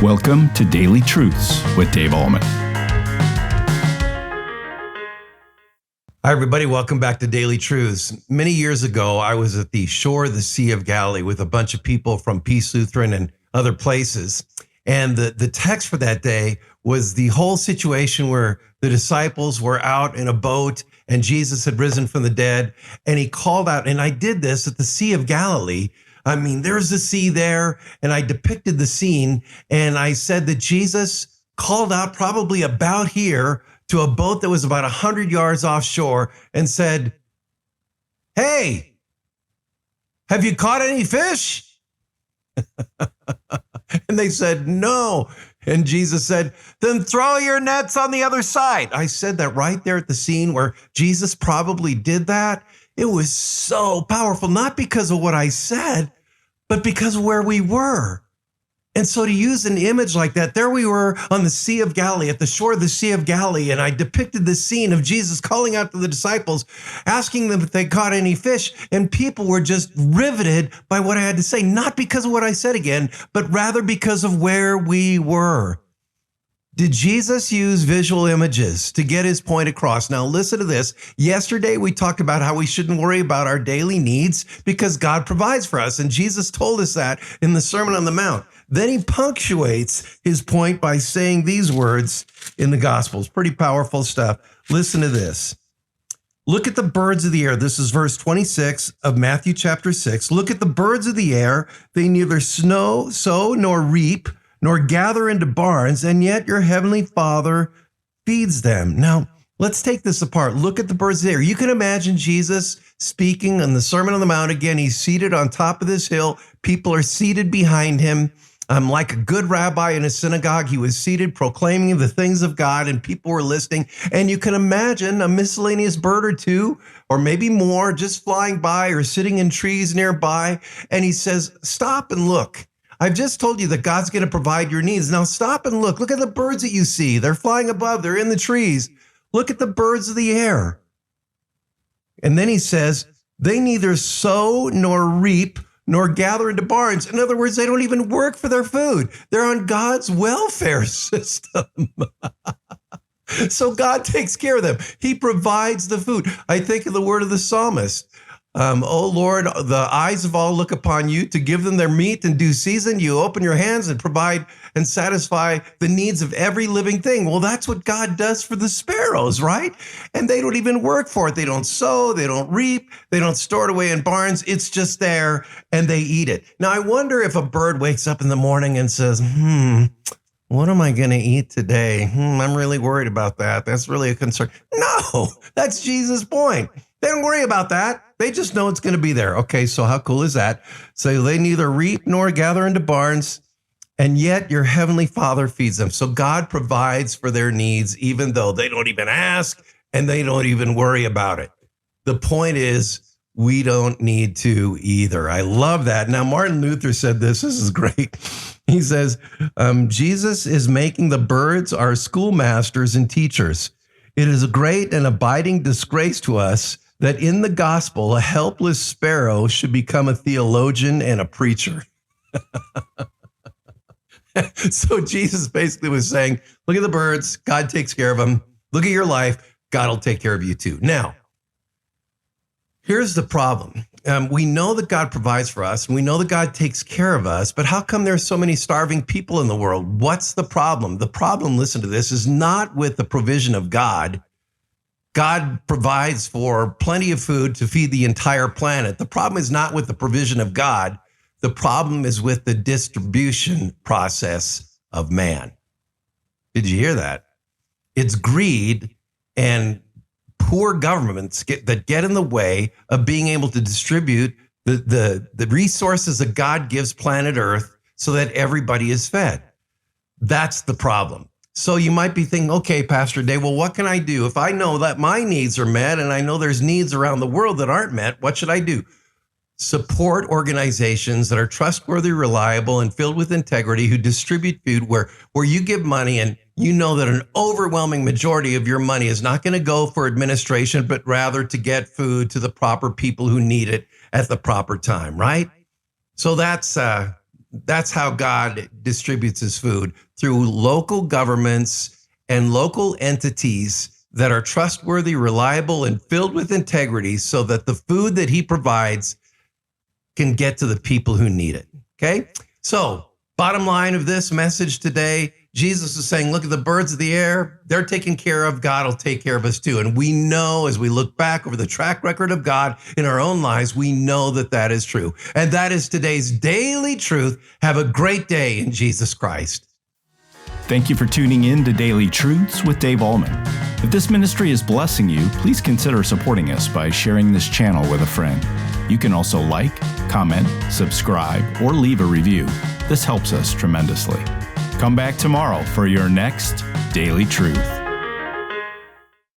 Welcome to Daily Truths with Dave Ahlman. Hi, everybody. Welcome back to Daily Truths. Many years ago, I was at the shore of the Sea of Galilee with a bunch of people from Peace Lutheran and other places. And the text for that day was the whole situation where the disciples were out in a boat and Jesus had risen from the dead. And he called out, and I did this at the Sea of Galilee. I mean, there's the sea there, and I depicted the scene, and I said that Jesus called out probably about here to a boat that was about 100 yards offshore and said, "Hey, have you caught any fish?" And they said, "No." And Jesus said, "Then throw your nets on the other side." I said that right there at the scene where Jesus probably did that. It was so powerful, not because of what I said, but because of where we were. And so to use an image like that, there we were on the Sea of Galilee, at the shore of the Sea of Galilee, and I depicted the scene of Jesus calling out to the disciples, asking them if they caught any fish, and people were just riveted by what I had to say, not because of what I said again, but rather because of where we were. Did Jesus use visual images to get his point across? Now listen to this. Yesterday we talked about how we shouldn't worry about our daily needs because God provides for us. And Jesus told us that in the Sermon on the Mount. Then he punctuates his point by saying these words in the Gospels. Pretty powerful stuff. Listen to this. Look at the birds of the air. This is verse 26 of Matthew chapter 6. Look at the birds of the air. They neither sow nor reap, nor gather into barns, and yet your heavenly Father feeds them. Now, let's take this apart. Look at the birds there. You can imagine Jesus speaking on the Sermon on the Mount. Again, he's seated on top of this hill. People are seated behind him. Like a good rabbi in a synagogue, he was seated proclaiming the things of God, and people were listening. And you can imagine a miscellaneous bird or two, or maybe more, just flying by or sitting in trees nearby. And he says, "Stop and look. I've just told you that God's going to provide your needs. Now stop and look. Look at the birds that you see. They're flying above. They're in the trees. Look at the birds of the air." And then he says, "They neither sow nor reap nor gather into barns." In other words, they don't even work for their food. They're on God's welfare system. So God takes care of them. He provides the food. I think of the word of the psalmist. "O Lord, the eyes of all look upon you to give them their meat in due season. You open your hands and provide and satisfy the needs of every living thing." Well, that's what God does for the sparrows, right? And they don't even work for it. They don't sow, they don't reap, they don't store it away in barns. It's just there and they eat it. Now, I wonder if a bird wakes up in the morning and says, "What am I going to eat today? I'm really worried about that. That's really a concern." No, that's Jesus' point. They don't worry about that. They just know it's going to be there. Okay, so how cool is that? So they neither reap nor gather into barns, and yet your heavenly Father feeds them. So God provides for their needs, even though they don't even ask and they don't even worry about it. The point is, we don't need to either. I love that. Now, Martin Luther said this. This is great. He says, Jesus is making the birds our schoolmasters and teachers. It is a great and abiding disgrace to us that in the gospel, a helpless sparrow should become a theologian and a preacher. So Jesus basically was saying, look at the birds, God takes care of them. Look at your life, God will take care of you too. Now, here's the problem. We know that God provides for us, and we know that God takes care of us, but how come there's so many starving people in the world? What's the problem? The problem, listen to this, is not with the provision of God. God provides for plenty of food to feed the entire planet. The problem is not with the provision of God. The problem is with the distribution process of man. Did you hear that? It's greed and poor governments that get in the way of being able to distribute the resources that God gives planet Earth so that everybody is fed. That's the problem. So you might be thinking, okay, Pastor Dave, well, what can I do? If I know that my needs are met and I know there's needs around the world that aren't met, what should I do? Support organizations that are trustworthy, reliable, and filled with integrity who distribute food where you give money and you know that an overwhelming majority of your money is not going to go for administration, but rather to get food to the proper people who need it at the proper time, right? So that's That's how God distributes his food, through local governments and local entities that are trustworthy, reliable, and filled with integrity, so that the food that he provides can get to the people who need it. Okay? So, bottom line of this message today, Jesus is saying, look at the birds of the air. They're taken care of. God will take care of us too. And we know, as we look back over the track record of God in our own lives, we know that that is true. And that is today's daily truth. Have a great day in Jesus Christ. Thank you for tuning in to Daily Truths with Dave Ahlman. If this ministry is blessing you, please consider supporting us by sharing this channel with a friend. You can also like, comment, subscribe, or leave a review. This helps us tremendously. Come back tomorrow for your next Daily Truth.